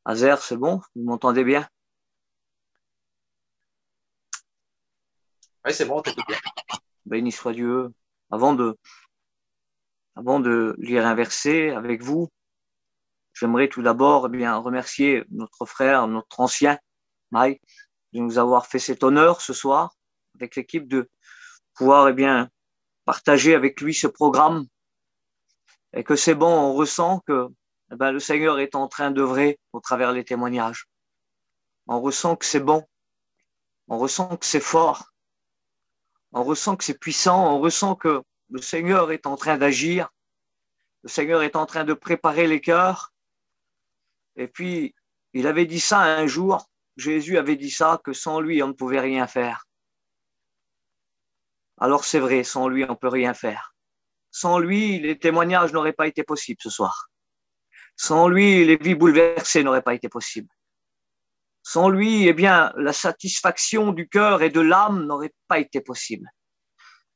Azer, c'est bon? Vous m'entendez bien? Oui, c'est bon, t'écoutes bien. Béni soit Dieu. Avant de, avant de lire un verset avec vous, j'aimerais tout d'abord bien remercier notre frère, notre ancien, Mike, de nous avoir fait cet honneur ce soir avec l'équipe de pouvoir bien partager avec lui ce programme et que c'est bon, on ressent que le Seigneur est en train d'œuvrer au travers les témoignages. On ressent que c'est bon, on ressent que c'est fort, on ressent que c'est puissant, on ressent que le Seigneur est en train d'agir, le Seigneur est en train de préparer les cœurs. Et puis, il avait dit ça un jour, Jésus avait dit ça, que sans lui, on ne pouvait rien faire. Alors c'est vrai, sans lui, on ne peut rien faire. Sans lui, les témoignages n'auraient pas été possibles ce soir. Sans lui, les vies bouleversées n'auraient pas été possibles. Sans lui, la satisfaction du cœur et de l'âme n'aurait pas été possible.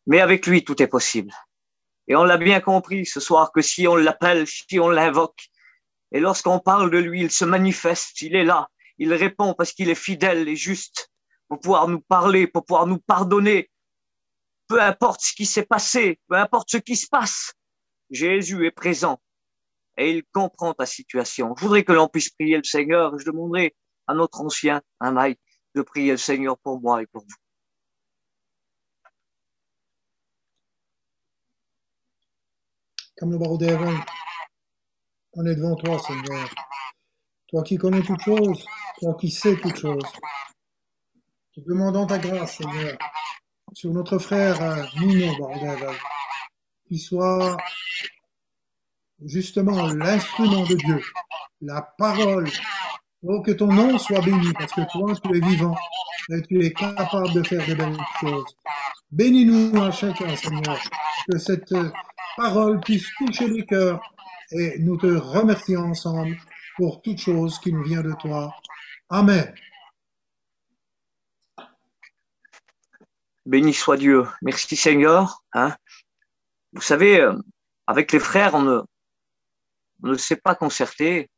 Mais avec lui, tout est possible. Et on l'a bien compris ce soir que si on l'appelle, si on l'invoque, et lorsqu'on parle de lui, il se manifeste, il est là, il répond parce qu'il est fidèle et juste pour pouvoir nous parler, pour pouvoir nous pardonner. Peu importe ce qui s'est passé, peu importe ce qui se passe, Jésus est présent et il comprend ta situation. Je voudrais que l'on puisse prier le Seigneur. Je demanderai à notre ancien, un Mike, de prier le Seigneur pour moi et pour vous. Comme le Barodéval, on est devant toi, Seigneur. Toi qui connais toutes choses, toi qui sais toutes choses. Te demandons ta grâce, Seigneur, sur notre frère Nino Barodéval, qu'il soit justement l'instrument de Dieu, la parole. Oh, que ton nom soit béni, parce que toi, tu es vivant et tu es capable de faire de belles choses. Bénis-nous à chacun, Seigneur, que cette parole puisse toucher les cœurs et nous te remercions ensemble pour toute chose qui nous vient de toi. Amen. Béni soit Dieu. Merci Seigneur. Vous savez, avec les frères, on ne s'est pas concerté.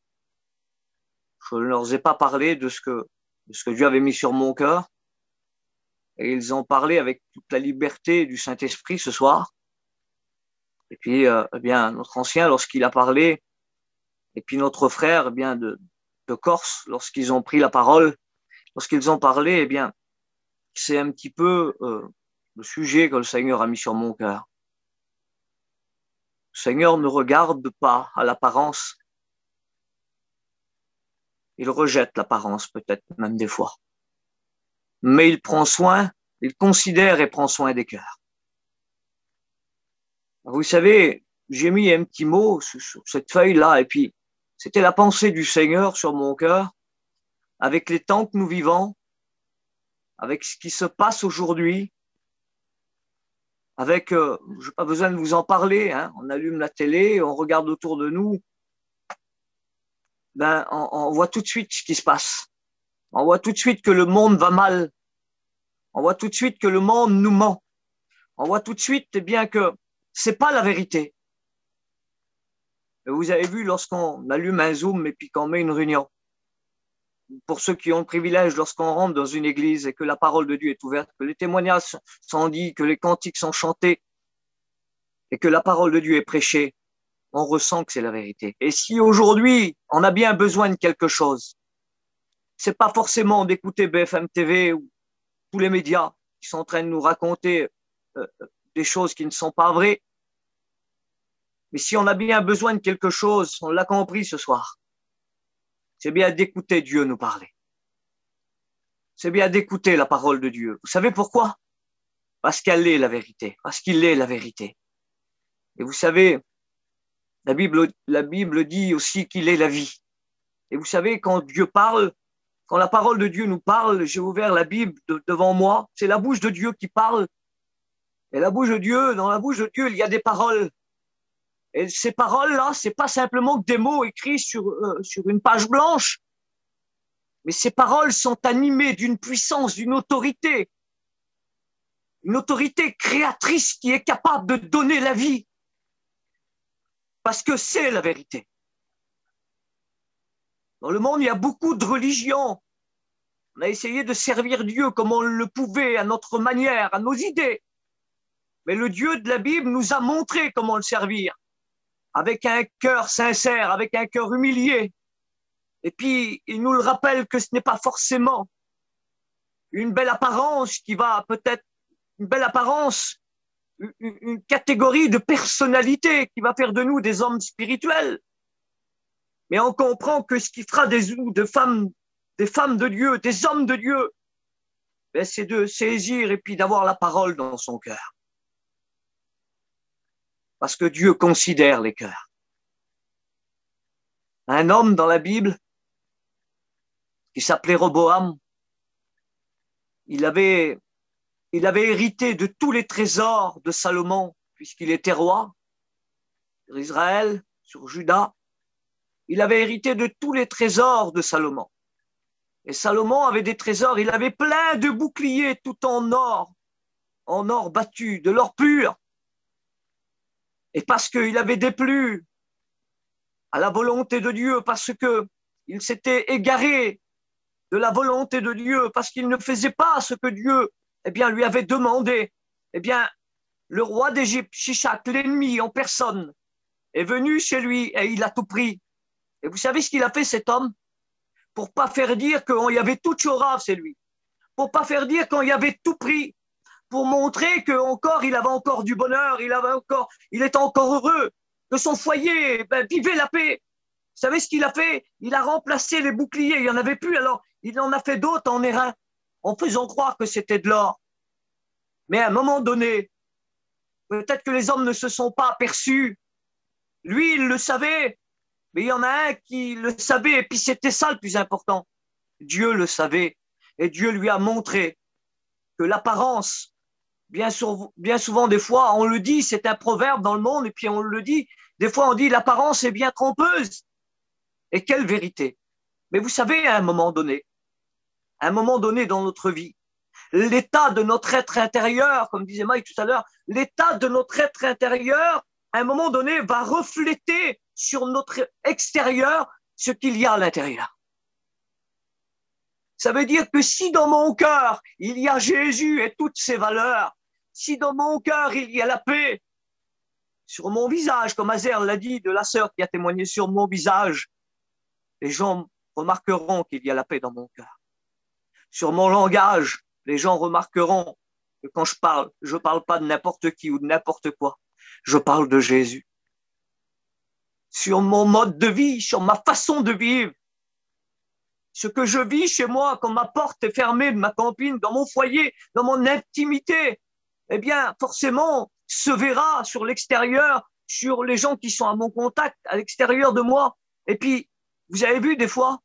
Je ne leur ai pas parlé de ce que Dieu avait mis sur mon cœur. Et ils ont parlé avec toute la liberté du Saint-Esprit ce soir. Et puis, notre ancien, lorsqu'il a parlé, et puis notre frère, de Corse, lorsqu'ils ont pris la parole, lorsqu'ils ont parlé, c'est un petit peu le sujet que le Seigneur a mis sur mon cœur. Le Seigneur ne regarde pas à l'apparence. Il rejette l'apparence, peut-être même des fois. Mais il prend soin, il considère et prend soin des cœurs. Vous savez, j'ai mis un petit mot sur cette feuille-là, et puis c'était la pensée du Seigneur sur mon cœur, avec les temps que nous vivons, avec ce qui se passe aujourd'hui, avec, je n'ai pas besoin de vous en parler, on allume la télé, on regarde autour de nous, on voit tout de suite ce qui se passe. On voit tout de suite que le monde va mal. On voit tout de suite que le monde nous ment. On voit tout de suite que c'est pas la vérité. Vous avez vu lorsqu'on allume un Zoom et puis qu'on met une réunion. Pour ceux qui ont le privilège, lorsqu'on rentre dans une église et que la parole de Dieu est ouverte, que les témoignages sont dits, que les cantiques sont chantés et que la parole de Dieu est prêchée, on ressent que c'est la vérité. Et si aujourd'hui, on a bien besoin de quelque chose, c'est pas forcément d'écouter BFM TV ou tous les médias qui sont en train de nous raconter des choses qui ne sont pas vraies. Mais si on a bien besoin de quelque chose, on l'a compris ce soir, c'est bien d'écouter Dieu nous parler. C'est bien d'écouter la parole de Dieu. Vous savez pourquoi? Parce qu'elle est la vérité, parce qu'il est la vérité. Et vous savez, la Bible dit aussi qu'il est la vie. Et vous savez, quand Dieu parle, quand la parole de Dieu nous parle, j'ai ouvert la Bible devant moi, c'est la bouche de Dieu qui parle. Et la bouche de Dieu, dans la bouche de Dieu, il y a des paroles. Et ces paroles-là, c'est pas simplement des mots écrits sur une page blanche, mais ces paroles sont animées d'une puissance, d'une autorité, une autorité créatrice qui est capable de donner la vie, parce que c'est la vérité. Dans le monde, il y a beaucoup de religions. On a essayé de servir Dieu comme on le pouvait, à notre manière, à nos idées. Mais le Dieu de la Bible nous a montré comment le servir, avec un cœur sincère, avec un cœur humilié. Et puis, il nous le rappelle que ce n'est pas forcément une belle apparence qui va peut-être, une belle apparence, une catégorie de personnalité qui va faire de nous des hommes spirituels. Mais on comprend que ce qui fera des femmes de Dieu, des hommes de Dieu, ben c'est de saisir et puis d'avoir la parole dans son cœur. Parce que Dieu considère les cœurs. Un homme dans la Bible qui s'appelait Roboam, il avait hérité de tous les trésors de Salomon, puisqu'il était roi sur Israël, sur Juda. Il avait hérité de tous les trésors de Salomon. Et Salomon avait des trésors, il avait plein de boucliers tout en or battu, de l'or pur. Et parce qu'il avait déplu à la volonté de Dieu, parce qu'il s'était égaré de la volonté de Dieu, parce qu'il ne faisait pas ce que Dieu lui avait demandé, le roi d'Égypte, Shishak, l'ennemi en personne, est venu chez lui et il a tout pris. Et vous savez ce qu'il a fait, cet homme? Pour pas faire dire qu'il y avait tout Chorav, c'est lui. Pour pas faire dire qu'il y avait tout pris. Pour montrer qu'il avait encore du bonheur, il était encore heureux, que son foyer vivait la paix. Vous savez ce qu'il a fait? Il a remplacé les boucliers, il n'y en avait plus, alors il en a fait d'autres en airain, en faisant croire que c'était de l'or. Mais à un moment donné, peut-être que les hommes ne se sont pas aperçus. Lui, il le savait, mais il y en a un qui le savait, et puis c'était ça le plus important. Dieu le savait, et Dieu lui a montré que l'apparence, bien souvent, des fois, on le dit, c'est un proverbe dans le monde, et puis on le dit, des fois on dit l'apparence est bien trompeuse. Et quelle vérité! Mais vous savez, à un moment donné dans notre vie, l'état de notre être intérieur, comme disait Mike tout à l'heure, l'état de notre être intérieur, à un moment donné, va refléter sur notre extérieur ce qu'il y a à l'intérieur. Ça veut dire que si dans mon cœur, il y a Jésus et toutes ses valeurs, si dans mon cœur, il y a la paix, sur mon visage, comme Azer l'a dit, de la sœur qui a témoigné sur mon visage, les gens remarqueront qu'il y a la paix dans mon cœur. Sur mon langage, les gens remarqueront que quand je parle pas de n'importe qui ou de n'importe quoi. Je parle de Jésus. Sur mon mode de vie, sur ma façon de vivre, ce que je vis chez moi, quand ma porte est fermée de ma campine, dans mon foyer, dans mon intimité, forcément, se verra sur l'extérieur, sur les gens qui sont à mon contact, à l'extérieur de moi. Et puis, vous avez vu des fois,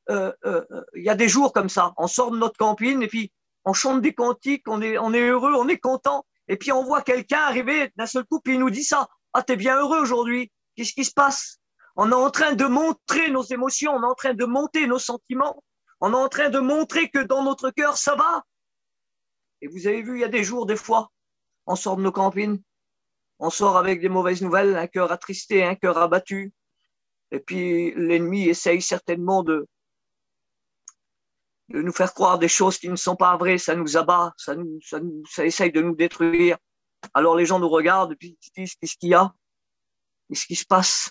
y a des jours comme ça, on sort de notre campine et puis on chante des cantiques, on est heureux, on est content, et puis on voit quelqu'un arriver d'un seul coup, puis il nous dit ça, ah t'es bien heureux aujourd'hui, qu'est-ce qui se passe? On est en train de montrer nos émotions, on est en train de monter nos sentiments, on est en train de montrer que dans notre cœur ça va. Et vous avez vu, il y a des jours, des fois, on sort de nos campines, on sort avec des mauvaises nouvelles, un cœur attristé, un cœur abattu, et puis l'ennemi essaye certainement de nous faire croire des choses qui ne sont pas vraies, ça nous abat, ça essaye de nous détruire. Alors les gens nous regardent et puis ils disent qu'est-ce qu'il y a? Qu'est-ce qui se passe?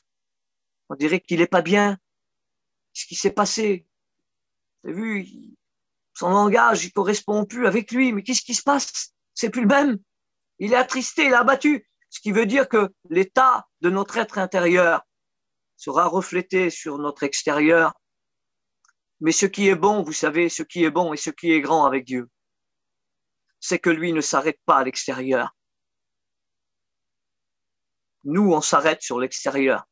On dirait qu'il n'est pas bien. Qu'est-ce qui s'est passé? Vous avez vu, son langage, il ne correspond plus avec lui, mais qu'est-ce qui se passe? C'est plus le même. Il est attristé, il est abattu. Ce qui veut dire que l'état de notre être intérieur sera reflété sur notre extérieur. Mais ce qui est bon, vous savez, ce qui est bon et ce qui est grand avec Dieu, c'est que lui ne s'arrête pas à l'extérieur. Nous, on s'arrête sur l'extérieur.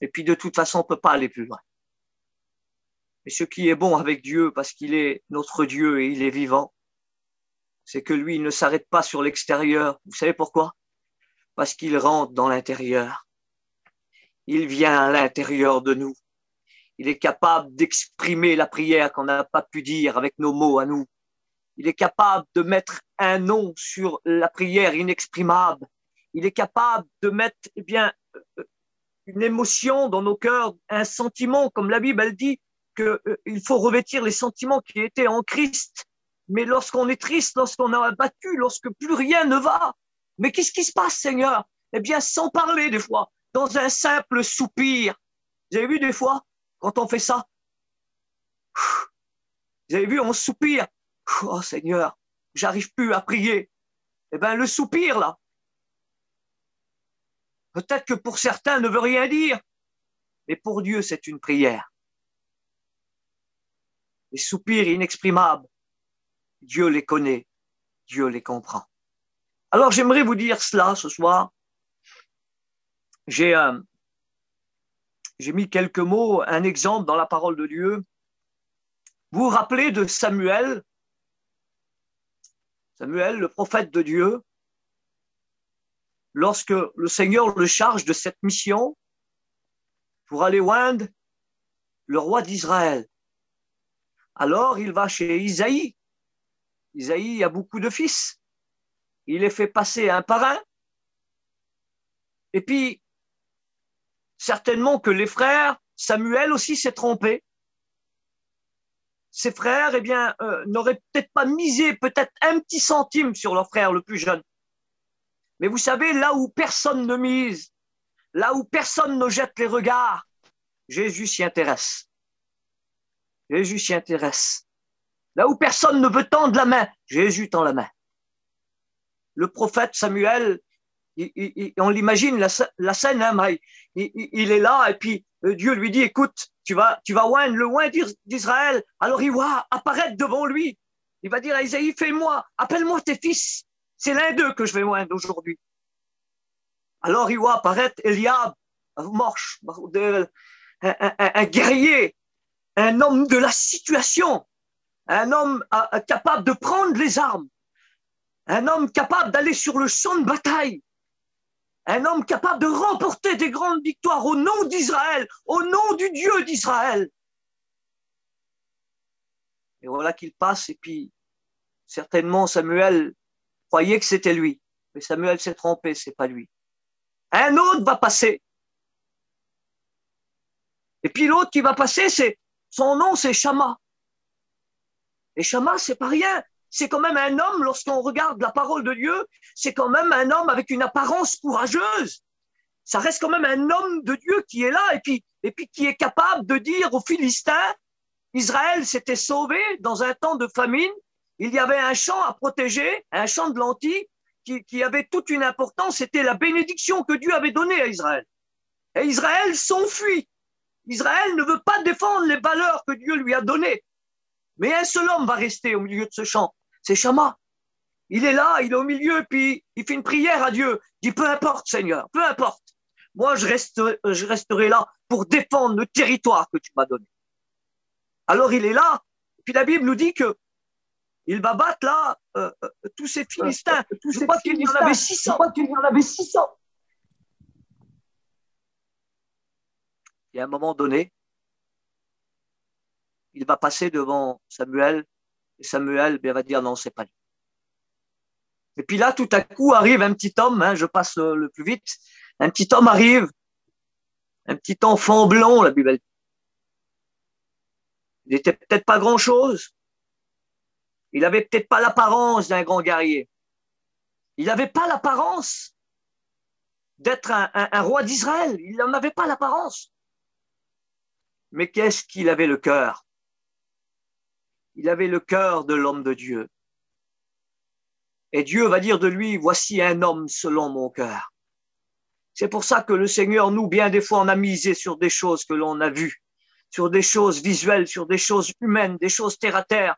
Et puis, de toute façon, on ne peut pas aller plus loin. Mais ce qui est bon avec Dieu, parce qu'il est notre Dieu et il est vivant, c'est que lui, il ne s'arrête pas sur l'extérieur. Vous savez pourquoi? Parce qu'il rentre dans l'intérieur. Il vient à l'intérieur de nous. Il est capable d'exprimer la prière qu'on n'a pas pu dire avec nos mots à nous. Il est capable de mettre un nom sur la prière inexprimable. Il est capable de mettre, une émotion dans nos cœurs, un sentiment, comme la Bible, elle dit qu'il faut revêtir les sentiments qui étaient en Christ. Mais lorsqu'on est triste, lorsqu'on a abattu, lorsque plus rien ne va, mais qu'est-ce qui se passe, Seigneur? Eh bien, sans parler des fois, dans un simple soupir. Vous avez vu des fois, quand on fait ça, vous avez vu, on soupire. Oh Seigneur, j'arrive plus à prier. Eh bien, le soupir, là, peut-être que pour certains ne veut rien dire, mais pour Dieu, c'est une prière. Les soupirs inexprimables, Dieu les connaît, Dieu les comprend. Alors, j'aimerais vous dire cela ce soir. J'ai mis quelques mots, un exemple dans la parole de Dieu. Vous vous rappelez de Samuel, le prophète de Dieu, lorsque le Seigneur le charge de cette mission pour aller oindre le roi d'Israël. Alors, il va chez Isaïe. Isaïe a beaucoup de fils. Il les fait passer un par un. Et puis, certainement que les frères, Samuel aussi s'est trompé. Ses frères, eh bien, n'auraient peut-être pas misé peut-être un petit centime sur leur frère le plus jeune. Mais vous savez, là où personne ne mise, là où personne ne jette les regards, Jésus s'y intéresse. Jésus s'y intéresse. Là où personne ne veut tendre la main, Jésus tend la main. Le prophète Samuel, on l'imagine la scène, hein, il est là et puis Dieu lui dit, écoute, tu vas oindre le oint d'Israël. Alors il voit apparaître devant lui. Il va dire à Isaïe, fais-moi, appelle-moi tes fils. C'est l'un d'eux que je vais oindre aujourd'hui. Alors il voit apparaître Eliab, un guerrier, un homme de la situation, un homme capable de prendre les armes, un homme capable d'aller sur le champ de bataille, un homme capable de remporter des grandes victoires au nom d'Israël, au nom du Dieu d'Israël. Et voilà qu'il passe, et puis certainement Samuel croyait que c'était lui, mais Samuel s'est trompé, c'est pas lui. Un autre va passer. Et puis l'autre qui va passer, son nom, c'est Shama. Et Shama, c'est pas rien. C'est quand même un homme, lorsqu'on regarde la parole de Dieu, c'est quand même un homme avec une apparence courageuse. Ça reste quand même un homme de Dieu qui est là et puis qui est capable de dire aux Philistins, Israël s'était sauvé dans un temps de famine, il y avait un champ à protéger, un champ de lentilles qui avait toute une importance, c'était la bénédiction que Dieu avait donnée à Israël. Et Israël s'enfuit. Israël ne veut pas défendre les valeurs que Dieu lui a données. Mais un seul homme va rester au milieu de ce champ, c'est Shama. Il est là, il est au milieu, puis il fait une prière à Dieu. Il dit, peu importe Seigneur, peu importe. Moi, je resterai là pour défendre le territoire que tu m'as donné. Alors il est là, puis la Bible nous dit que il va battre là tous ces Philistins. Je crois qu'il y en avait 600. Et à un moment donné, il va passer devant Samuel, et Samuel va dire non, c'est pas lui. Et puis là, tout à coup, arrive un petit homme, hein, je passe le plus vite, un petit homme arrive, un petit enfant blond, la Bible. Il n'était peut-être pas grand-chose. Il avait peut-être pas l'apparence d'un grand guerrier. Il n'avait pas l'apparence d'être un roi d'Israël. Il n'en avait pas l'apparence. Mais qu'est-ce qu'il avait le cœur? Il avait le cœur de l'homme de Dieu. Et Dieu va dire de lui, voici un homme selon mon cœur. C'est pour ça que le Seigneur, nous, bien des fois, on a misé sur des choses que l'on a vues, sur des choses visuelles, sur des choses humaines, des choses terre à terre.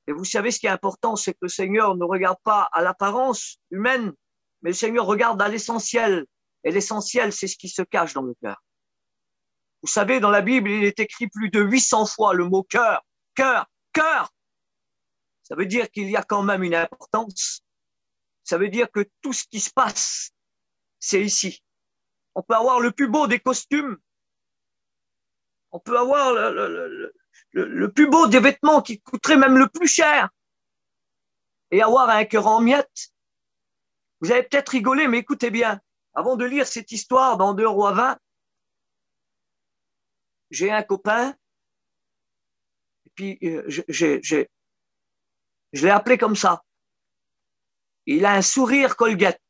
Et vous savez, ce qui est important, c'est que le Seigneur ne regarde pas à l'apparence humaine, mais le Seigneur regarde à l'essentiel. Et l'essentiel, c'est ce qui se cache dans le cœur. Vous savez, dans la Bible, il est écrit plus de 800 fois le mot cœur, cœur, cœur. Ça veut dire qu'il y a quand même une importance. Ça veut dire que tout ce qui se passe, c'est ici. On peut avoir le plus beau des costumes. On peut avoir le plus beau des vêtements qui coûterait même le plus cher. Et avoir un cœur en miettes. Vous avez peut-être rigolé, mais écoutez bien. Avant de lire cette histoire dans 2 Rois 20, j'ai un copain, et puis je l'ai appelé comme ça. Il a un sourire Colgate.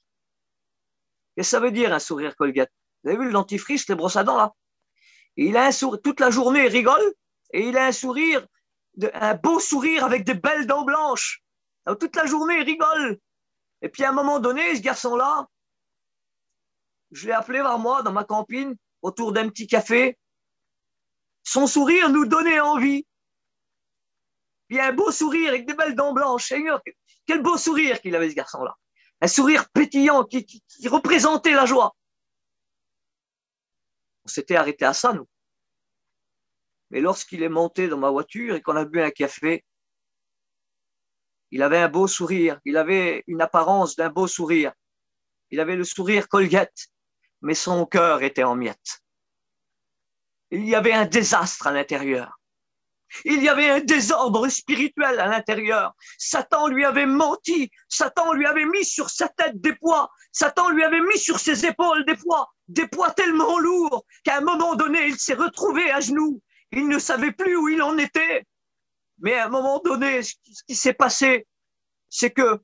Qu'est-ce que ça veut dire un sourire Colgate? Vous avez vu le dentifrice, les brosses à dents là? Et il a un sourire, toute la journée, il rigole, et il a un sourire, un beau sourire avec des belles dents blanches. Alors, toute la journée, il rigole. Et puis à un moment donné, ce garçon-là, je l'ai appelé vers moi dans ma campine, autour d'un petit café. Son sourire nous donnait envie. Il a un beau sourire avec des belles dents blanches. Seigneur, quel beau sourire qu'il avait, ce garçon-là. Un sourire pétillant qui représentait la joie. On s'était arrêté à ça, nous. Mais lorsqu'il est monté dans ma voiture et qu'on a bu un café, il avait un beau sourire. Il avait une apparence d'un beau sourire. Il avait le sourire Colgate, mais son cœur était en miettes. Il y avait un désastre à l'intérieur. Il y avait un désordre spirituel à l'intérieur. Satan lui avait menti. Satan lui avait mis sur sa tête des poids. Satan lui avait mis sur ses épaules des poids tellement lourds qu'à un moment donné, il s'est retrouvé à genoux. Il ne savait plus où il en était. Mais à un moment donné, ce qui s'est passé, c'est que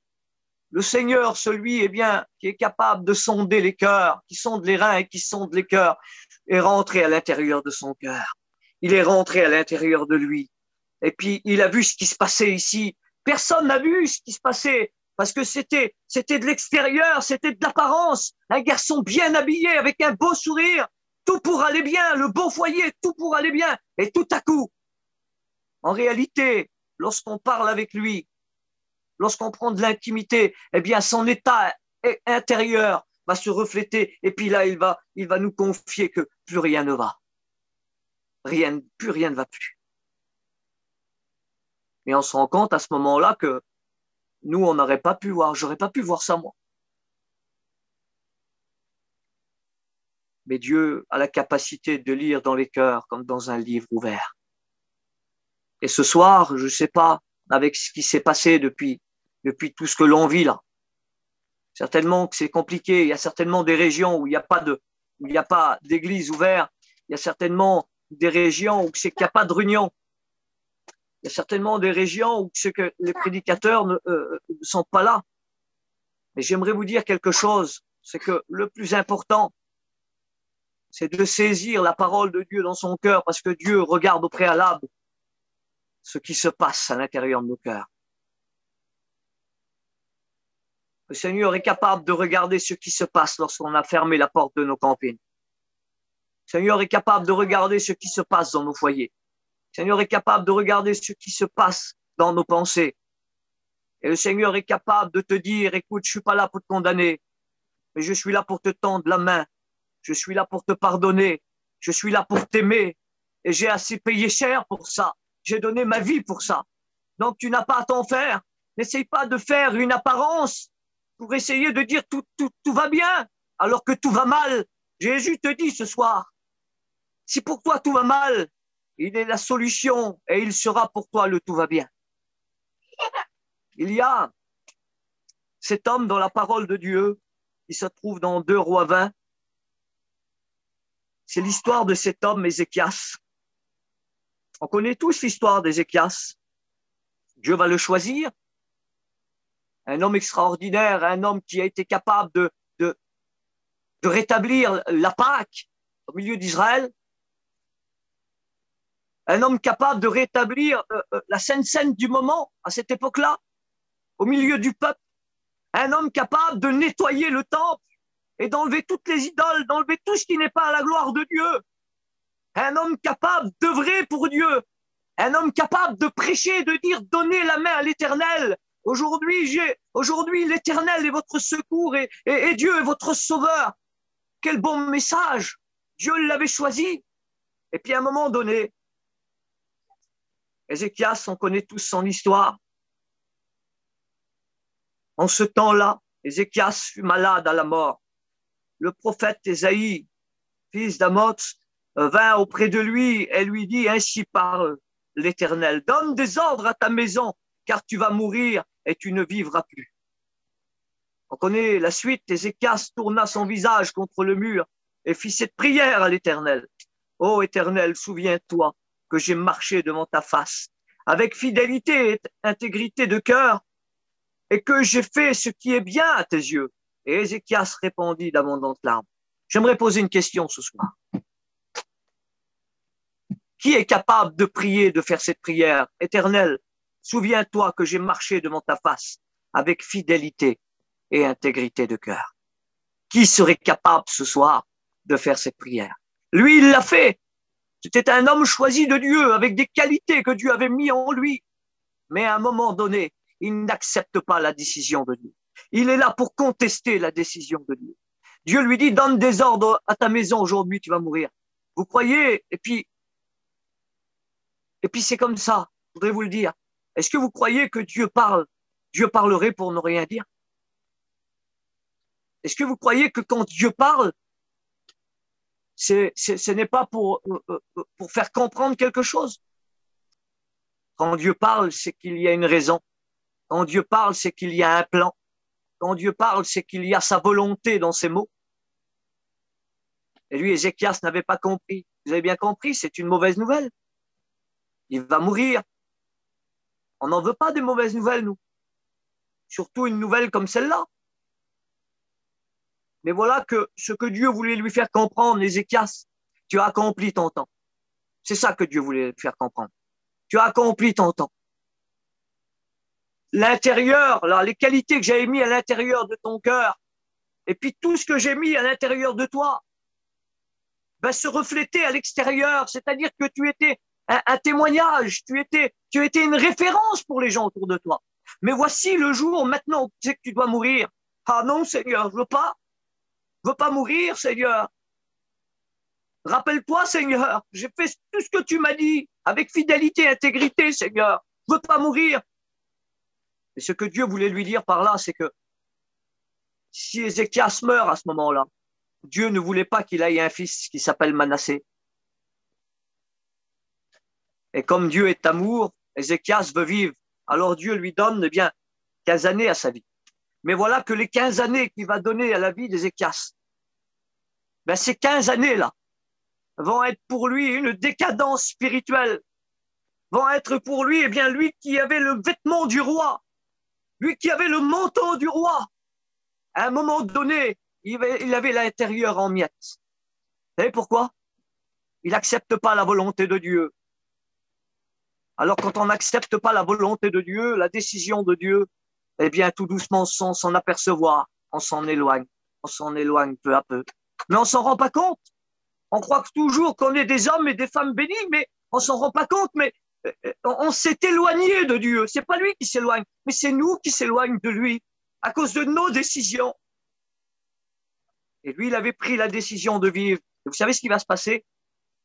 le Seigneur, celui qui est capable de sonder les cœurs, qui sonde les reins et qui sonde les cœurs, est rentré à l'intérieur de son cœur. Il est rentré à l'intérieur de lui. Et puis, il a vu ce qui se passait ici. Personne n'a vu ce qui se passait parce que c'était de l'extérieur, c'était de l'apparence. Un garçon bien habillé avec un beau sourire, tout pour aller bien, le beau foyer, tout pour aller bien. Et tout à coup, en réalité, lorsqu'on parle avec lui, lorsqu'on prend de l'intimité, eh bien, son état intérieur va se refléter. Et puis là, il va nous confier que plus rien ne va. Plus rien ne va plus. Et on se rend compte à ce moment-là que nous, on n'aurait pas pu voir, j'aurais pas pu voir ça moi. Mais Dieu a la capacité de lire dans les cœurs comme dans un livre ouvert. Et ce soir, je ne sais pas, avec ce qui s'est passé depuis tout ce que l'on vit là, certainement que c'est compliqué. Il y a certainement des régions où il n'y a pas d'église ouverte. Il y a certainement des régions où c'est qu'il n'y a pas de réunion. Il y a certainement des régions où c'est que les prédicateurs ne sont pas là. Mais j'aimerais vous dire quelque chose, c'est que le plus important, c'est de saisir la parole de Dieu dans son cœur, parce que Dieu regarde au préalable ce qui se passe à l'intérieur de nos cœurs. Le Seigneur est capable de regarder ce qui se passe lorsqu'on a fermé la porte de nos campines. Le Seigneur est capable de regarder ce qui se passe dans nos foyers. Le Seigneur est capable de regarder ce qui se passe dans nos pensées. Et le Seigneur est capable de te dire, écoute, je ne suis pas là pour te condamner, mais je suis là pour te tendre la main. Je suis là pour te pardonner. Je suis là pour t'aimer. Et j'ai assez payé cher pour ça. J'ai donné ma vie pour ça. Donc, tu n'as pas à t'en faire. N'essaye pas de faire une apparence pour essayer de dire tout va bien, alors que tout va mal. Jésus te dit ce soir, si pour toi tout va mal, il est la solution et il sera pour toi le tout va bien. Il y a cet homme dans la parole de Dieu qui se trouve dans 2 Rois 20. C'est l'histoire de cet homme, Ézéchias. On connaît tous l'histoire d'Ézéchias. Dieu va le choisir. Un homme extraordinaire, un homme qui a été capable de rétablir la Pâque au milieu d'Israël. Un homme capable de rétablir la Sainte Seine du moment à cette époque-là, au milieu du peuple. Un homme capable de nettoyer le temple et d'enlever toutes les idoles, d'enlever tout ce qui n'est pas à la gloire de Dieu. Un homme capable d'œuvrer pour Dieu. Un homme capable de prêcher, de dire, donnez la main à l'Éternel. Aujourd'hui, l'Éternel est votre secours et Dieu est votre sauveur. Quel bon message. Dieu l'avait choisi. Et puis à un moment donné, Ézéchias, on connaît tous son histoire. En ce temps-là, Ézéchias fut malade à la mort. Le prophète Ésaïe, fils d'Amoz, vint auprès de lui et lui dit, ainsi parle l'Éternel, donne des ordres à ta maison, car tu vas mourir et tu ne vivras plus. On connaît la suite. Ézéchias tourna son visage contre le mur et fit cette prière à l'Éternel. Ô Éternel, souviens-toi que j'ai marché devant ta face avec fidélité et intégrité de cœur et que j'ai fait ce qui est bien à tes yeux. Et Ézéchias répondit d'abondantes larmes. J'aimerais poser une question ce soir. Qui est capable de prier, de faire cette prière? Éternel, souviens-toi que j'ai marché devant ta face avec fidélité et intégrité de cœur. Qui serait capable ce soir de faire cette prière? Lui, il l'a fait. C'était un homme choisi de Dieu avec des qualités que Dieu avait mis en lui. Mais à un moment donné, il n'accepte pas la décision de Dieu. Il est là pour contester la décision de Dieu. Dieu lui dit, donne des ordres à ta maison aujourd'hui, tu vas mourir. Vous croyez? Et puis c'est comme ça, je voudrais vous le dire. Est-ce que vous croyez que Dieu parle? Dieu parlerait pour ne rien dire? Est-ce que vous croyez que quand Dieu parle, ce n'est pas pour faire comprendre quelque chose? Quand Dieu parle, c'est qu'il y a une raison. Quand Dieu parle, c'est qu'il y a un plan. Quand Dieu parle, c'est qu'il y a sa volonté dans ses mots. Et lui, Ézéchias n'avait pas compris. Vous avez bien compris, c'est une mauvaise nouvelle. Il va mourir. On n'en veut pas des mauvaises nouvelles, nous. Surtout une nouvelle comme celle-là. Mais voilà que ce que Dieu voulait lui faire comprendre, Ézéchias, tu as accompli ton temps. C'est ça que Dieu voulait lui faire comprendre. Tu as accompli ton temps. L'intérieur, là, les qualités que j'avais mis à l'intérieur de ton cœur, et puis tout ce que j'ai mis à l'intérieur de toi, va se refléter à l'extérieur. C'est-à-dire que tu étais un témoignage, tu étais une référence pour les gens autour de toi. Mais voici le jour, maintenant, où tu sais que tu dois mourir. Ah non, Seigneur, je veux pas mourir, Seigneur. Rappelle-toi, Seigneur, j'ai fait tout ce que tu m'as dit, avec fidélité et intégrité, Seigneur. Je veux pas mourir. Et ce que Dieu voulait lui dire par là, c'est que si Ézéchias meurt à ce moment-là, Dieu ne voulait pas qu'il ait un fils qui s'appelle Manassé. Et comme Dieu est amour, Ézéchias veut vivre. Alors Dieu lui donne, eh bien, 15 années à sa vie. Mais voilà que les 15 années qu'il va donner à la vie d'Ézéchias, ben ces 15 années-là vont être pour lui une décadence spirituelle, vont être pour lui, eh bien, lui qui avait le vêtement du roi, lui qui avait le manteau du roi. À un moment donné, il avait l'intérieur en miettes. Vous savez pourquoi? Il n'accepte pas la volonté de Dieu. Alors quand on n'accepte pas la volonté de Dieu, la décision de Dieu, eh bien tout doucement sans s'en apercevoir, on s'en éloigne peu à peu. Mais on s'en rend pas compte. On croit toujours qu'on est des hommes et des femmes bénis, mais on s'en rend pas compte. Mais on s'est éloigné de Dieu. C'est pas lui qui s'éloigne, mais c'est nous qui s'éloignent de lui à cause de nos décisions. Et lui, il avait pris la décision de vivre. Et vous savez ce qui va se passer?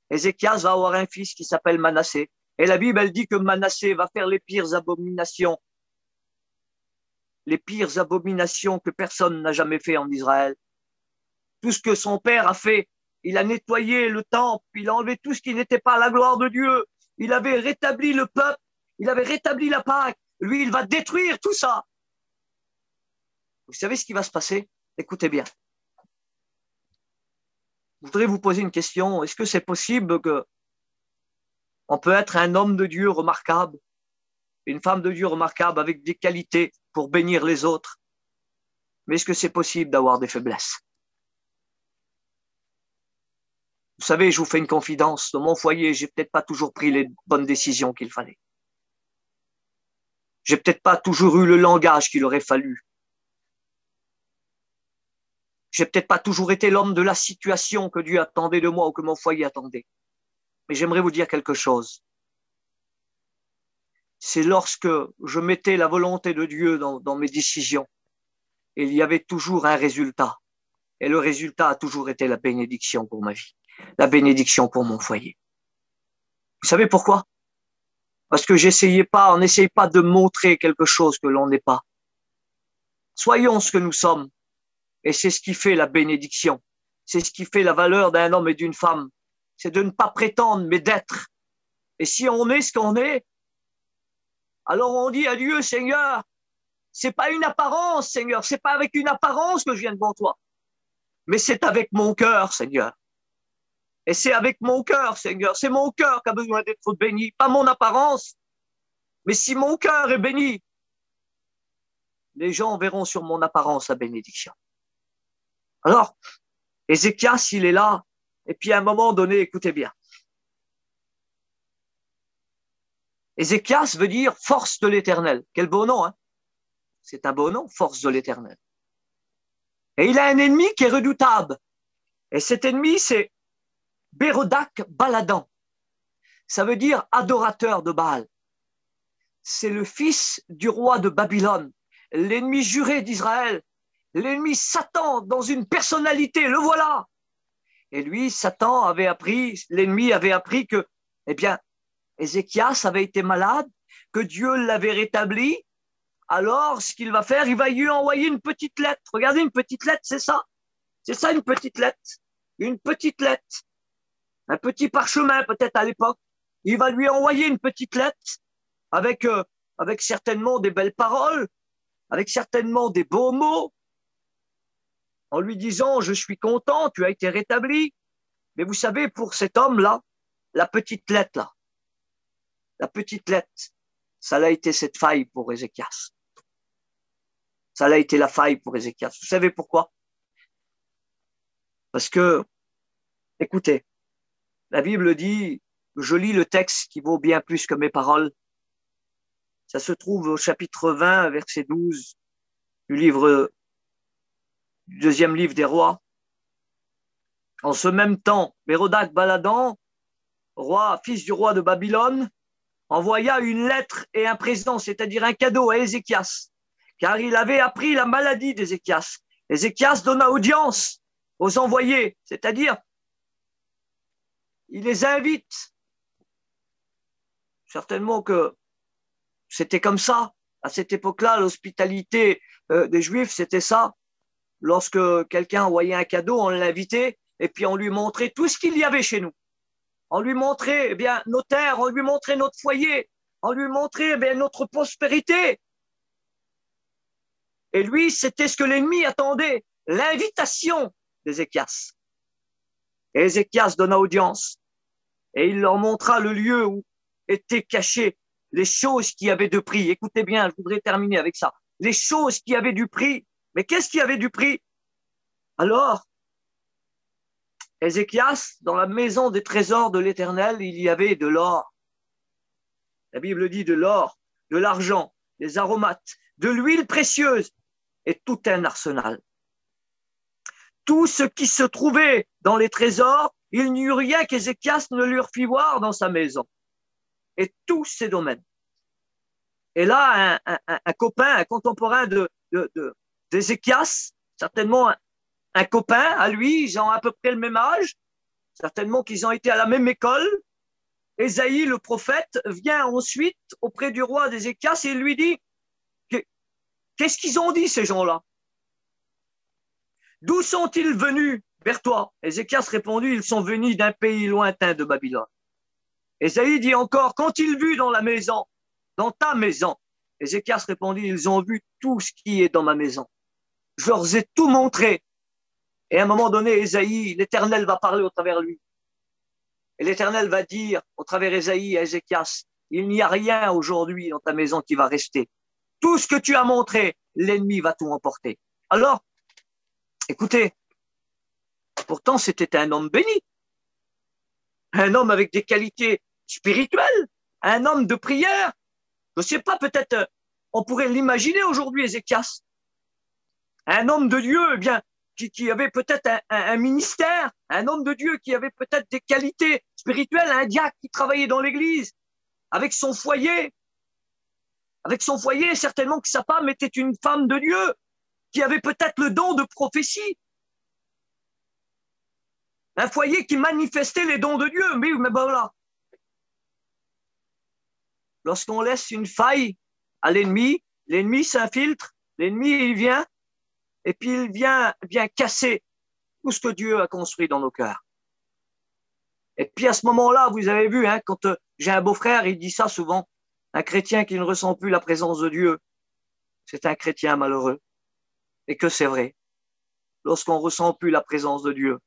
Ézéchias va avoir un fils qui s'appelle Manassé. Et la Bible, elle dit que Manassé va faire les pires abominations que personne n'a jamais fait en Israël. Tout ce que son père a fait, il a nettoyé le temple, il a enlevé tout ce qui n'était pas la gloire de Dieu. Il avait rétabli le peuple, il avait rétabli la Pâque. Lui, il va détruire tout ça. Vous savez ce qui va se passer? Écoutez bien. Je voudrais vous poser une question. Est-ce que c'est possible que on peut être un homme de Dieu remarquable, une femme de Dieu remarquable avec des qualités pour bénir les autres? Mais est-ce que c'est possible d'avoir des faiblesses? Vous savez, je vous fais une confidence. Dans mon foyer, j'ai peut-être pas toujours pris les bonnes décisions qu'il fallait. J'ai peut-être pas toujours eu le langage qu'il aurait fallu. J'ai peut-être pas toujours été l'homme de la situation que Dieu attendait de moi ou que mon foyer attendait. Mais j'aimerais vous dire quelque chose. C'est lorsque je mettais la volonté de Dieu dans mes décisions, il y avait toujours un résultat. Et le résultat a toujours été la bénédiction pour ma vie, la bénédiction pour mon foyer. Vous savez pourquoi? Parce que on n'essaye pas de montrer quelque chose que l'on n'est pas. Soyons ce que nous sommes. Et c'est ce qui fait la bénédiction. C'est ce qui fait la valeur d'un homme et d'une femme. C'est de ne pas prétendre, mais d'être. Et si on est ce qu'on est, alors on dit à Dieu, Seigneur, c'est pas une apparence, Seigneur. C'est pas avec une apparence que je viens devant toi. Mais c'est avec mon cœur, Seigneur. Et c'est avec mon cœur, Seigneur. C'est mon cœur qui a besoin d'être béni, pas mon apparence. Mais si mon cœur est béni, les gens verront sur mon apparence la bénédiction. Alors, Ézéchias, il est là. Et puis à un moment donné, écoutez bien. Ézéchias veut dire force de l'Éternel. Quel beau nom, hein? C'est un beau nom, force de l'Éternel. Et il a un ennemi qui est redoutable. Et cet ennemi, c'est Bérodak Baladan. Ça veut dire adorateur de Baal. C'est le fils du roi de Babylone, l'ennemi juré d'Israël, l'ennemi Satan dans une personnalité, le voilà. Et lui, Satan avait appris, l'ennemi avait appris que, eh bien, Ézéchias avait été malade, que Dieu l'avait rétabli. Alors, ce qu'il va faire, il va lui envoyer une petite lettre. Regardez, une petite lettre, c'est ça. C'est ça, une petite lettre. Une petite lettre. Un petit parchemin, peut-être à l'époque. Il va lui envoyer une petite lettre avec certainement des belles paroles, avec certainement des beaux mots, en lui disant, je suis content, tu as été rétabli. Mais vous savez, pour cet homme-là, la petite lettre, là, la petite lettre, ça a été cette faille pour Ézéchias. Ça a été la faille pour Ézéchias. Vous savez pourquoi? Parce que, écoutez, la Bible dit, je lis le texte qui vaut bien plus que mes paroles. Ça se trouve au chapitre 20, verset 12 du deuxième livre des rois. En ce même temps, Bérodak Baladan, fils du roi de Babylone, envoya une lettre et un présent, c'est-à-dire un cadeau à Ézéchias, car il avait appris la maladie d'Ézéchias. Ézéchias donna audience aux envoyés, c'est-à-dire il les invite. Certainement que c'était comme ça. À cette époque-là, l'hospitalité des Juifs, c'était ça. Lorsque quelqu'un envoyait un cadeau, on l'invitait et puis on lui montrait tout ce qu'il y avait chez nous. On lui montrait eh bien, nos terres, on lui montrait notre foyer, on lui montrait eh bien, notre prospérité. Et lui, c'était ce que l'ennemi attendait, l'invitation d'Ézéchias. Et Ézéchias donna audience et il leur montra le lieu où étaient cachées les choses qui avaient de prix. Écoutez bien, je voudrais terminer avec ça. Les choses qui avaient du prix. Mais qu'est-ce qui avait du prix? Alors, Ézéchias, dans la maison des trésors de l'Éternel, il y avait de l'or. La Bible dit de l'or, de l'argent, des aromates, de l'huile précieuse et tout un arsenal. Tout ce qui se trouvait dans les trésors, il n'y eut rien qu'Ézéchias ne lui fit voir dans sa maison. Et tous ces domaines. Et là, un copain, un contemporain d'Ézéchias, certainement un copain à lui, ils ont à peu près le même âge, certainement qu'ils ont été à la même école. Ésaïe, le prophète, vient ensuite auprès du roi d'Ézéchias et il lui dit, qu'est-ce qu'ils ont dit ces gens-là? D'où sont-ils venus vers toi? Ézéchias répondit, ils sont venus d'un pays lointain de Babylone. Ésaïe dit encore, qu'ont-ils vu dans la maison, dans ta maison? Ézéchias répondit, ils ont vu tout ce qui est dans ma maison. Je leur ai tout montré. Et à un moment donné, Ésaïe, l'Éternel va parler au travers de lui. Et l'Éternel va dire au travers d'Ésaïe à Ézéchias, il n'y a rien aujourd'hui dans ta maison qui va rester. Tout ce que tu as montré, l'ennemi va tout emporter. Alors, écoutez, pourtant c'était un homme béni, un homme avec des qualités spirituelles, un homme de prière. Je ne sais pas, peut-être on pourrait l'imaginer aujourd'hui, Ézéchias. Un homme de Dieu, eh bien, qui avait peut-être un ministère, un homme de Dieu qui avait peut-être des qualités spirituelles, un diacre qui travaillait dans l'église, avec son foyer. Avec son foyer, certainement que sa femme était une femme de Dieu, qui avait peut-être le don de prophétie. Un foyer qui manifestait les dons de Dieu. Mais voilà. Lorsqu'on laisse une faille à l'ennemi, l'ennemi s'infiltre, l'ennemi il vient, et puis il vient casser tout ce que Dieu a construit dans nos cœurs. Et puis à ce moment-là, vous avez vu, hein, quand j'ai un beau-frère, il dit ça souvent, un chrétien qui ne ressent plus la présence de Dieu, c'est un chrétien malheureux. Et que c'est vrai. Lorsqu'on ne ressent plus la présence de Dieu,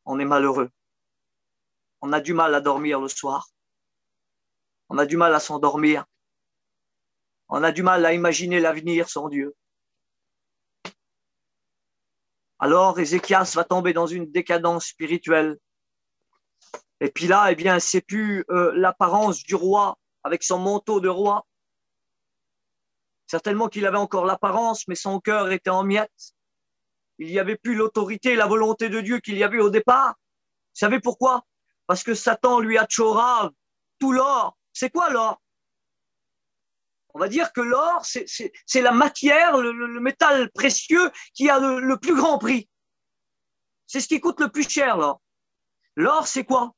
on est malheureux. On a du mal à dormir le soir. On a du mal à s'endormir. On a du mal à imaginer l'avenir sans Dieu. Alors, Ézéchias va tomber dans une décadence spirituelle. Et puis là, eh bien, c'est plus l'apparence du roi avec son manteau de roi. Certainement qu'il avait encore l'apparence, mais son cœur était en miettes. Il n'y avait plus l'autorité et la volonté de Dieu qu'il y avait au départ. Vous savez pourquoi? Parce que Satan lui a tchorav tout l'or. C'est quoi l'or? On va dire que l'or, c'est la matière, le métal précieux qui a le plus grand prix. C'est ce qui coûte le plus cher, l'or. L'or, c'est quoi?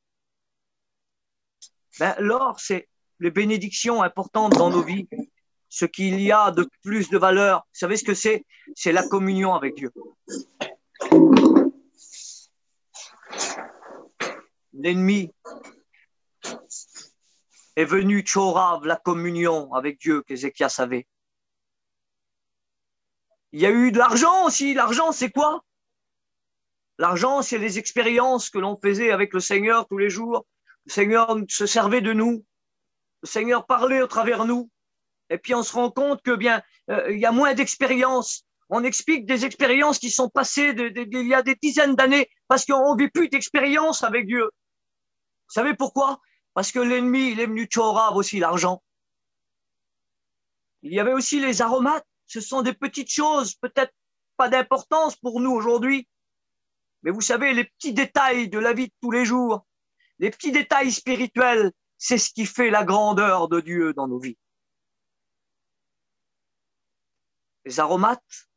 L'or, c'est les bénédictions importantes dans nos vies, ce qu'il y a de plus de valeur. Vous savez ce que c'est? C'est la communion avec Dieu. L'ennemi est venu tchorav la communion avec Dieu qu'Ézéchias avait. Il y a eu de l'argent aussi. L'argent, c'est quoi? L'argent, c'est les expériences que l'on faisait avec le Seigneur tous les jours. Le Seigneur se servait de nous. Le Seigneur parlait au travers nous. Et puis on se rend compte que il y a moins d'expériences. On explique des expériences qui sont passées il y a des dizaines d'années parce qu'on ne vit plus d'expérience avec Dieu. Vous savez pourquoi? Parce que l'ennemi, il est venu tchorav aussi l'argent. Il y avait aussi les aromates. Ce sont des petites choses, peut-être pas d'importance pour nous aujourd'hui. Mais vous savez, les petits détails de la vie de tous les jours, les petits détails spirituels, c'est ce qui fait la grandeur de Dieu dans nos vies. Les aromates,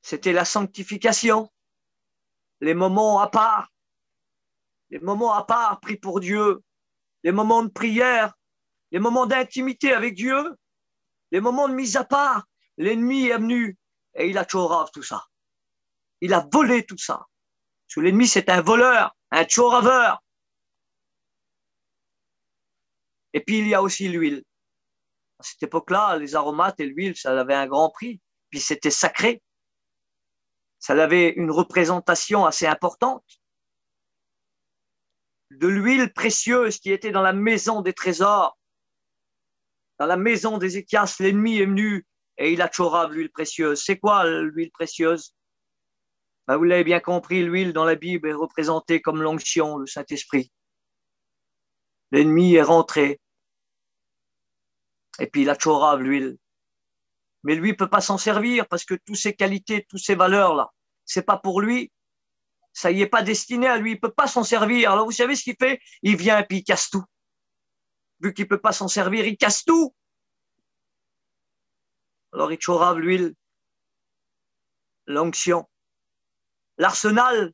c'était la sanctification, les moments à part pris pour Dieu, les moments de prière, les moments d'intimité avec Dieu, les moments de mise à part. L'ennemi est venu et il a tchorav tout ça. Il a volé tout ça. Parce que l'ennemi, c'est un voleur, un tchoraveur. Et puis, il y a aussi l'huile. À cette époque-là, les aromates et l'huile, ça avait un grand prix. Puis, c'était sacré. Ça avait une représentation assez importante. De l'huile précieuse qui était dans la maison des trésors. Dans la maison d'Ézéchias, l'ennemi est venu et il a tchorav l'huile précieuse. C'est quoi l'huile précieuse? Vous l'avez bien compris, l'huile dans la Bible est représentée comme l'onction, le Saint-Esprit. L'ennemi est rentré. Et puis il a tchorav l'huile. Mais lui ne peut pas s'en servir parce que toutes ces qualités, toutes ces valeurs-là, c'est pas pour lui. Ça y est pas destiné à lui. Il ne peut pas s'en servir. Alors vous savez ce qu'il fait? Il vient et puis il casse tout. Vu qu'il ne peut pas s'en servir, il casse tout. Alors il tchorav l'huile, l'onction. L'arsenal,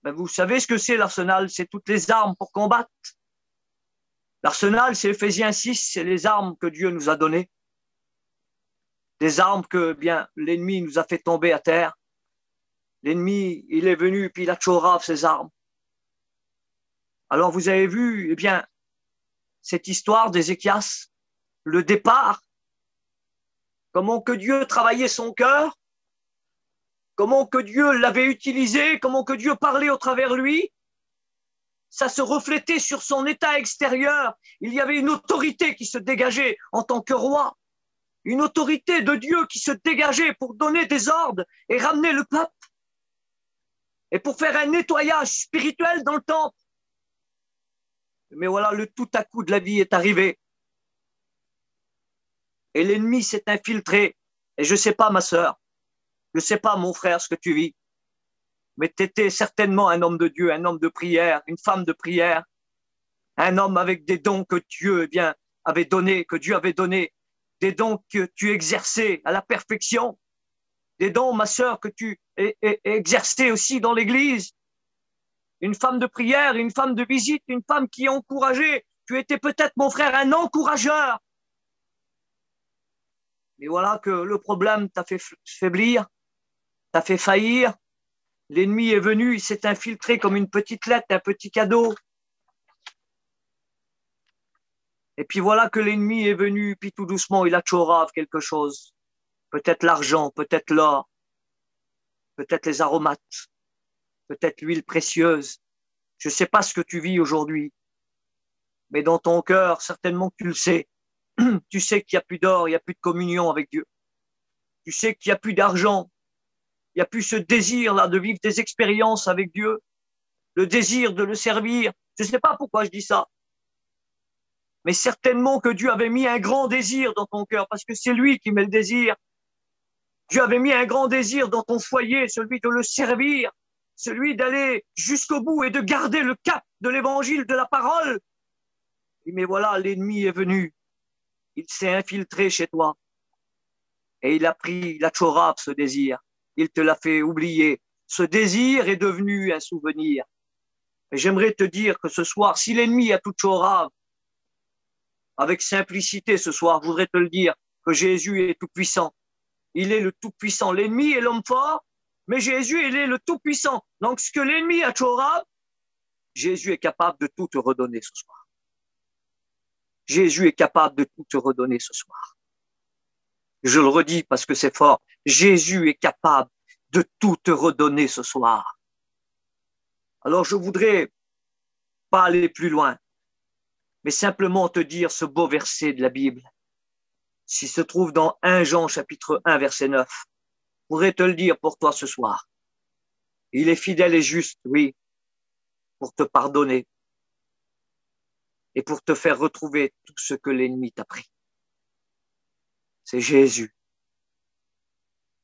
vous savez ce que c'est l'arsenal? C'est toutes les armes pour combattre. L'arsenal, c'est Éphésiens 6, c'est les armes que Dieu nous a données. Des armes que l'ennemi nous a fait tomber à terre. L'ennemi, il est venu puis il a tchorav ses armes. Alors vous avez vu, cette histoire d'Ézéchias, le départ, comment que Dieu travaillait son cœur, comment que Dieu l'avait utilisé, comment que Dieu parlait au travers lui, ça se reflétait sur son état extérieur. Il y avait une autorité qui se dégageait en tant que roi, une autorité de Dieu qui se dégageait pour donner des ordres et ramener le peuple, et pour faire un nettoyage spirituel dans le temple. Mais voilà, le tout à coup de la vie est arrivé. Et l'ennemi s'est infiltré. Et je ne sais pas, ma sœur, je ne sais pas, mon frère, ce que tu vis, mais tu étais certainement un homme de Dieu, un homme de prière, une femme de prière, un homme avec des dons que Dieu avait donnés, que Dieu avait donnés, des dons que tu exerçais à la perfection, des dons, ma sœur, que tu exerçais aussi dans l'Église. Une femme de prière, une femme de visite, une femme qui encourageait. Tu étais peut-être, mon frère, un encourageur. Mais voilà que le problème t'a fait faiblir, t'a fait faillir. L'ennemi est venu, il s'est infiltré comme une petite lettre, un petit cadeau. Et puis voilà que l'ennemi est venu, puis tout doucement, il a tchorav quelque chose. peut-être l'argent, peut-être l'or, peut-être les aromates, peut-être l'huile précieuse. Je ne sais pas ce que tu vis aujourd'hui, mais dans ton cœur, certainement que tu le sais. Tu sais qu'il n'y a plus d'or, il n'y a plus de communion avec Dieu. Tu sais qu'il n'y a plus d'argent, il n'y a plus ce désir-là de vivre des expériences avec Dieu, le désir de le servir. Je ne sais pas pourquoi je dis ça, mais certainement que Dieu avait mis un grand désir dans ton cœur, parce que c'est lui qui met le désir. Dieu avait mis un grand désir dans ton foyer, celui de le servir, celui d'aller jusqu'au bout et de garder le cap de l'évangile, de la parole. Mais voilà, l'ennemi est venu, il s'est infiltré chez toi et il a pris la tchorab, ce désir. Il te l'a fait oublier. Ce désir est devenu un souvenir. Et j'aimerais te dire que ce soir, si l'ennemi a tout tchorab, avec simplicité ce soir, je voudrais te le dire, que Jésus est tout puissant. Il est le tout-puissant. L'ennemi est l'homme fort, mais Jésus, il est le tout-puissant. Donc, ce que l'ennemi a tchorab, Jésus est capable de tout te redonner ce soir. Jésus est capable de tout te redonner ce soir. Je le redis parce que c'est fort. Jésus est capable de tout te redonner ce soir. Alors, je voudrais pas aller plus loin, mais simplement te dire ce beau verset de la Bible, s'il se trouve dans 1 Jean chapitre 1 verset 9. Je voudrais te le dire pour toi ce soir. Il est fidèle et juste, oui, pour te pardonner et pour te faire retrouver tout ce que l'ennemi t'a pris. C'est Jésus.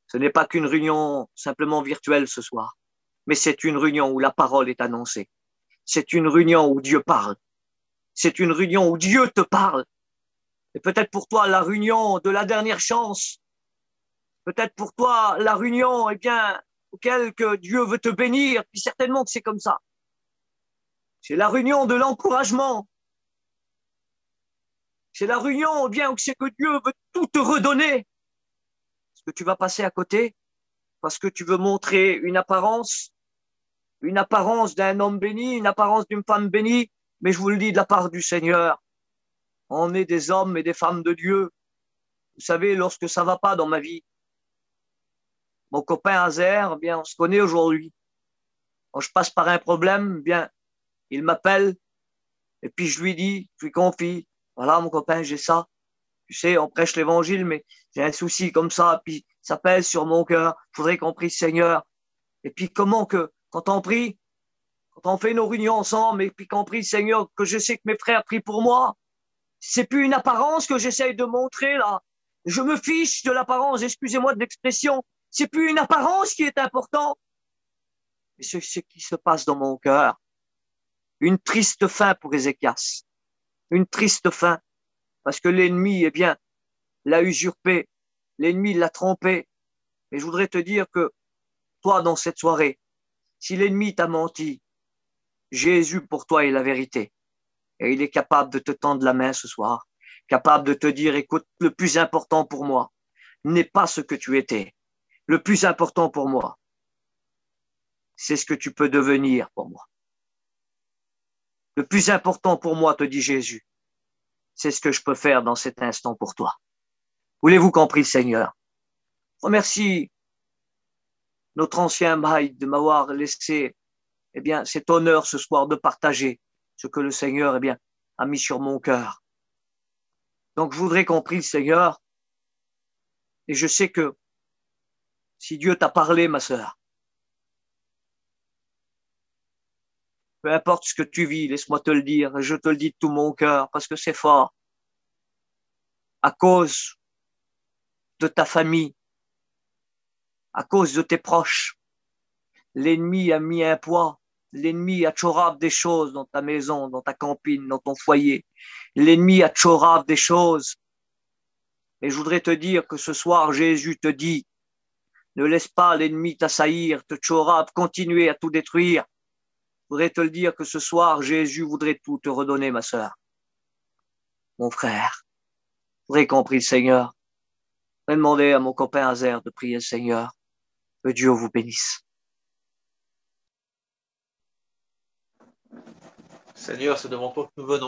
Ce n'est pas qu'une réunion simplement virtuelle ce soir, mais c'est une réunion où la parole est annoncée. C'est une réunion où Dieu parle. C'est une réunion où Dieu te parle. Et peut-être pour toi, la réunion de la dernière chance. Peut-être pour toi, la réunion, eh bien, auquel que Dieu veut te bénir. Puis certainement que c'est comme ça. C'est la réunion de l'encouragement. C'est la réunion, eh bien, où c'est que Dieu veut tout te redonner. Est-ce que tu vas passer à côté parce que tu veux montrer une apparence d'un homme béni, une apparence d'une femme bénie, mais je vous le dis de la part du Seigneur, on est des hommes et des femmes de Dieu. Vous savez, lorsque ça va pas dans ma vie, mon copain Azer, eh bien, on se connaît aujourd'hui. Quand je passe par un problème, eh bien, il m'appelle et puis je lui dis, je lui confie, voilà mon copain, j'ai ça. Tu sais, on prêche l'évangile, mais j'ai un souci comme ça, puis ça pèse sur mon cœur. Il faudrait qu'on prie le Seigneur. Et puis comment que, quand on prie, quand on fait nos réunions ensemble, et puis qu'on prie le Seigneur, que je sais que mes frères prient pour moi, c'est plus une apparence que j'essaye de montrer là. Je me fiche de l'apparence, excusez-moi de l'expression. C'est plus une apparence qui est important, mais c'est ce qui se passe dans mon cœur. Une triste fin pour Ézéchias. Une triste fin, parce que l'ennemi, eh bien, l'a usurpé. L'ennemi l'a trompé. Et je voudrais te dire que toi, dans cette soirée, si l'ennemi t'a menti, Jésus pour toi est la vérité. Et il est capable de te tendre la main ce soir, capable de te dire, écoute, le plus important pour moi n'est pas ce que tu étais. Le plus important pour moi, c'est ce que tu peux devenir pour moi. Le plus important pour moi, te dit Jésus, c'est ce que je peux faire dans cet instant pour toi. Voulez-vous qu'on prie le Seigneur? Remercie notre ancien maï de m'avoir laissé, eh bien, cet honneur ce soir de partager ce que le Seigneur, eh bien, a mis sur mon cœur. Donc, je voudrais qu'on prie le Seigneur. Et je sais que si Dieu t'a parlé, ma sœur, peu importe ce que tu vis, laisse-moi te le dire, et je te le dis de tout mon cœur, parce que c'est fort. À cause de ta famille, à cause de tes proches, l'ennemi a mis un poids, l'ennemi a tchorab des choses dans ta maison, dans ta campine, dans ton foyer. L'ennemi a tchorab des choses. Et je voudrais te dire que ce soir, Jésus te dit, ne laisse pas l'ennemi t'assaillir, te tchorab, continuer à tout détruire. Je voudrais te le dire que ce soir, Jésus voudrait tout te redonner, ma sœur, mon frère. Je voudrais qu'on prie le Seigneur. Je vais demander à mon copain Azer de prier le Seigneur. Que Dieu vous bénisse. Seigneur, c'est devant toi que nous venons.